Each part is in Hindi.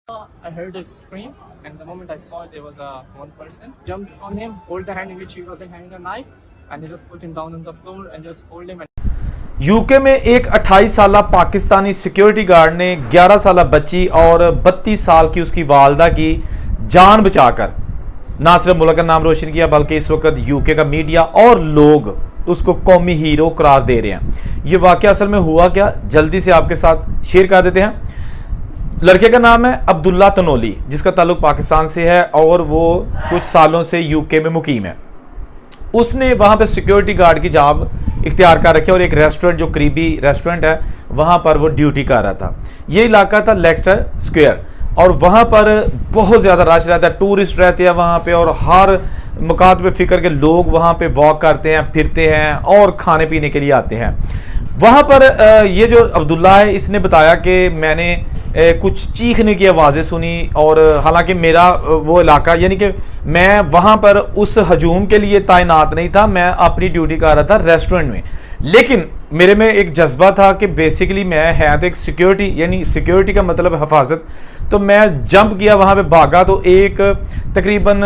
I heard a scream, and the moment I saw it, there was one person jumped on him, hold the hand in which he wasn't having a knife, and he just put him down on the floor and just hold him. UK में एक 28 साला पाकिस्तानी सिक्योरिटी गार्ड ने 11 साला बच्ची और 32 साल की उसकी वालदा की जान बचाकर ना सिर्फ मुल्क का नाम रोशन किया, बल्कि इस वक्त यूके का मीडिया और लोग उसको कौमी हीरो करार दे रहे हैं। ये वाकया असल में हुआ क्या, जल्दी से आपके साथ शेयर कर देते हैं। लड़के का नाम है अब्दुल्ला तनोली, जिसका ताल्लुक पाकिस्तान से है और वो कुछ सालों से यूके में मुकीम है। उसने वहाँ पे सिक्योरिटी गार्ड की जॉब इख्तियार कर रखी और एक रेस्टोरेंट जो करीबी रेस्टोरेंट है वहाँ पर वो ड्यूटी कर रहा था। ये इलाका था लेक्स्टर स्क्वायर और वहाँ पर बहुत ज़्यादा रश रहता है, टूरिस्ट रहते हैं वहाँ पे और हर मुकात पे फ़िक्र के लोग वहाँ पे वॉक करते हैं, फिरते हैं और खाने पीने के लिए आते हैं। वहाँ पर ये जो अब्दुल्ला है, इसने बताया कि मैंने कुछ चीखने की आवाज़ें सुनी और हालांकि मेरा वो इलाका यानी कि मैं वहाँ पर उस हजूम के लिए तैनात नहीं था, मैं अपनी ड्यूटी कर रहा था रेस्टोरेंट में। लेकिन मेरे में एक जज्बा था कि बेसिकली मैं है तो एक सिक्योरिटी, यानी सिक्योरिटी का मतलब हिफाजत, तो मैं जंप किया, वहाँ पे भागा तो एक तकरीबन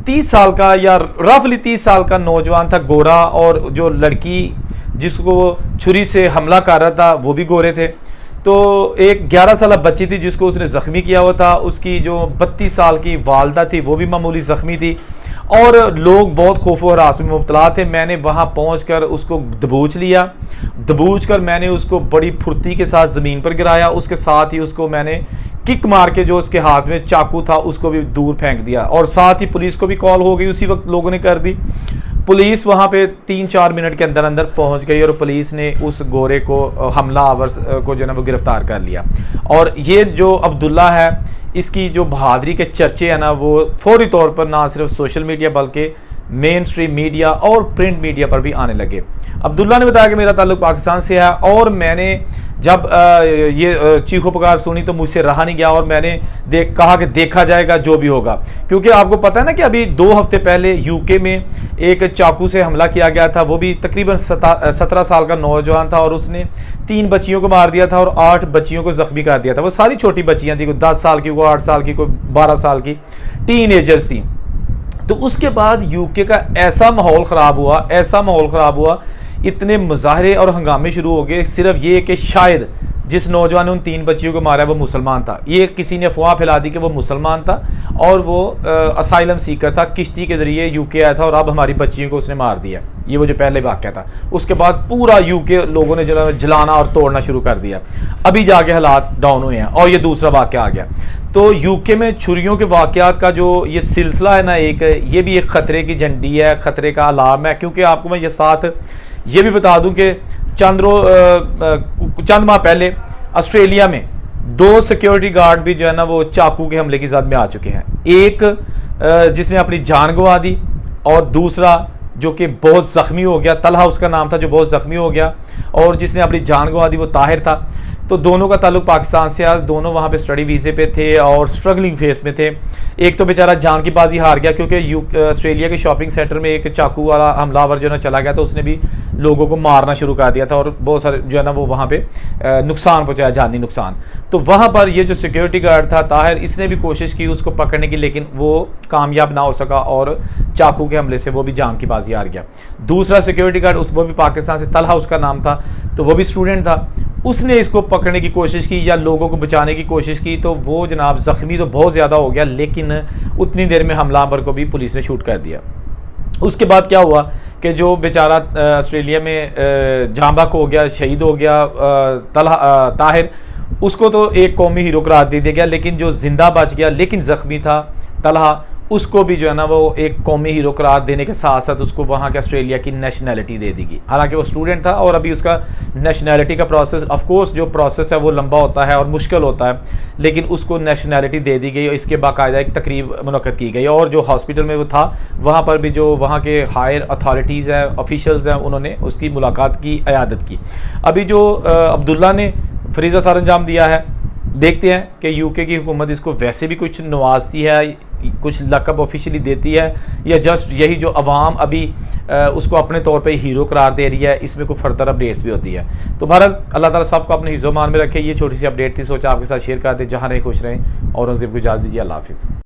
30 साल का या रफली 30 साल का नौजवान था, गोरा, और जो लड़की जिसको छुरी से हमला कर रहा था वो भी गोरे थे। तो एक 11 साल बच्ची थी जिसको उसने ज़ख्मी किया हुआ था, उसकी जो 32 साल की वालदा थी वो भी मामूली ज़ख्मी थी और लोग बहुत खौफ व हरास में मुब्तला थे। मैंने वहाँ पहुँचकर उसको दबोच लिया, दबोच कर मैंने उसको बड़ी फुर्ती के साथ ज़मीन पर गिराया। उसके साथ ही उसको मैंने किक मार के जो उसके हाथ में चाकू था उसको भी दूर फेंक दिया और साथ ही पुलिस को भी कॉल हो गई, उसी वक्त लोगों ने कर दी। पुलिस वहाँ पे 3-4 मिनट के अंदर अंदर पहुँच गई और पुलिस ने उस गोरे को, हमलावर को जो है ना वो गिरफ्तार कर लिया। और ये जो अब्दुल्ला है, इसकी जो बहादरी के चर्चे हैं ना वो फौरी तौर पर ना सिर्फ सोशल मीडिया बल्कि मेन स्ट्रीम मीडिया और प्रिंट मीडिया पर भी आने लगे। अब्दुल्ला ने बताया कि मेरा ताल्लुक पाकिस्तान से है और मैंने जब ये चीखो पुकार सुनी तो मुझसे रहा नहीं गया और मैंने कहा कि देखा जाएगा जो भी होगा, क्योंकि आपको पता है ना कि अभी 2 हफ्ते पहले यूके में एक चाकू से हमला किया गया था, वो भी तकरीबन 17 साल का नौजवान था और उसने 3 बच्चियों को मार दिया था और 8 बच्चियों को जख्मी कर दिया था। वो सारी छोटी बच्चियाँ थी, कोई 10 साल की, कोई 8 साल की, कोई 12 साल की, टीन एजर्स थी। तो उसके बाद यूके का ऐसा माहौल ख़राब हुआ, ऐसा माहौल ख़राब हुआ, इतने मुजाहरे और हंगामे शुरू हो गए, सिर्फ ये कि शायद जिस नौजवान ने उन 3 बच्चियों को मारा वो मुसलमान था। ये किसी ने अफवाह फैला दी कि वो मुसलमान था और वो असाइलम सीकर था, किश्ती के ज़रिए यूके आया था और अब हमारी बच्चियों को उसने मार दिया। ये वो जो पहले वाक़या था, उसके बाद पूरा यूके लोगों ने जलाना और तोड़ना शुरू कर दिया। अभी जाके हालात डाउन हुए हैं और ये दूसरा वाक़या आ गया। तो यूके में छुरियों के वाक़यात का जो ये सिलसिला है ना, एक ये भी एक ख़तरे की झंडी है, ख़तरे का अलार्म है। क्योंकि आपको मैं ये साथ ये भी बता दूं कि चंद माह पहले ऑस्ट्रेलिया में 2 सिक्योरिटी गार्ड भी जो है ना वो चाकू के हमले की ज़द में आ चुके हैं। एक जिसने अपनी जान गंवा दी और दूसरा जो कि बहुत ज़ख्मी हो गया, तलहा उसका नाम था, जो बहुत ज़ख्मी हो गया, और जिसने अपनी जान गंवा दी वो ताहिर था। तो दोनों का ताल्लुक पाकिस्तान से है, दोनों वहाँ पे स्टडी वीज़े पे थे और स्ट्रगलिंग फेस में थे। एक तो बेचारा जान की बाजी हार गया क्योंकि ऑस्ट्रेलिया के शॉपिंग सेंटर में एक चाकू वाला हमलावर जो है ना चला गया, तो उसने भी लोगों को मारना शुरू कर दिया था और बहुत सारे जो है ना वो वहाँ पे नुकसान पहुँचाया, जानी नुकसान। तो वहाँ पर ये जो सिक्योरिटी गार्ड था ताहिर, इसने भी कोशिश की उसको पकड़ने की, लेकिन वो कामयाब ना हो सका और चाकू के हमले से वो भी जान की बाजी हार गया। दूसरा सिक्योरिटी गार्ड वो भी पाकिस्तान से, तलहा उसका नाम था, तो वो भी स्टूडेंट था, उसने इसको पकड़ने की कोशिश की या लोगों को बचाने की कोशिश की, तो वो जनाब ज़ख्मी तो बहुत ज़्यादा हो गया, लेकिन उतनी देर में हमलावर को भी पुलिस ने शूट कर दिया। उसके बाद क्या हुआ कि जो बेचारा ऑस्ट्रेलिया में जांबाक हो गया, शहीद हो गया ताहिर, उसको तो एक कौमी हीरो करार दे दिया गया, लेकिन जो जिंदा बच गया लेकिन ज़ख्मी था तलहा, उसको भी जो है ना वो एक कौमी हीरो करार देने के साथ साथ उसको वहाँ के ऑस्ट्रेलिया की नेशनैलिटी दे दी गई। हालांकि वो स्टूडेंट था और अभी उसका नेशनैलिटी का प्रोसेस, ऑफ कोर्स जो प्रोसेस है वो लंबा होता है और मुश्किल होता है, लेकिन उसको नेशनैलिटी दे दी गई और इसके बाकायदा एक तकरीब मुनक़्क़द की गई। और जो हॉस्पिटल में वो था वहाँ पर भी जो वहाँ के हायर अथॉरिटीज़ हैं, ऑफिशल्स हैं, उन्होंने उसकी मुलाकात की, अयादत की। अभी जो अब्दुल्ला ने फरीज़ा सर अंजाम दिया है देखते हैं कि यूके की हुकूमत इसको वैसे भी कुछ नवाजती है, कुछ लकब ऑफिशियली देती है, या जस्ट यही जो अवाम अभी उसको अपने तौर पे हीरो करार दे रही है। इसमें कोई फर्दर अपडेट्स भी होती है। तो बहरहाल अल्लाह ताला साहब को अपने हिज़्ज़ो मान में रखे। ये छोटी सी अपडेट थी, सोचा आपके साथ शेयर कर दे। जहाँ रहे खुश रहें। औरंगज़ेब को इजाज़त दीजिए। अल्लाह हाफ़िज़।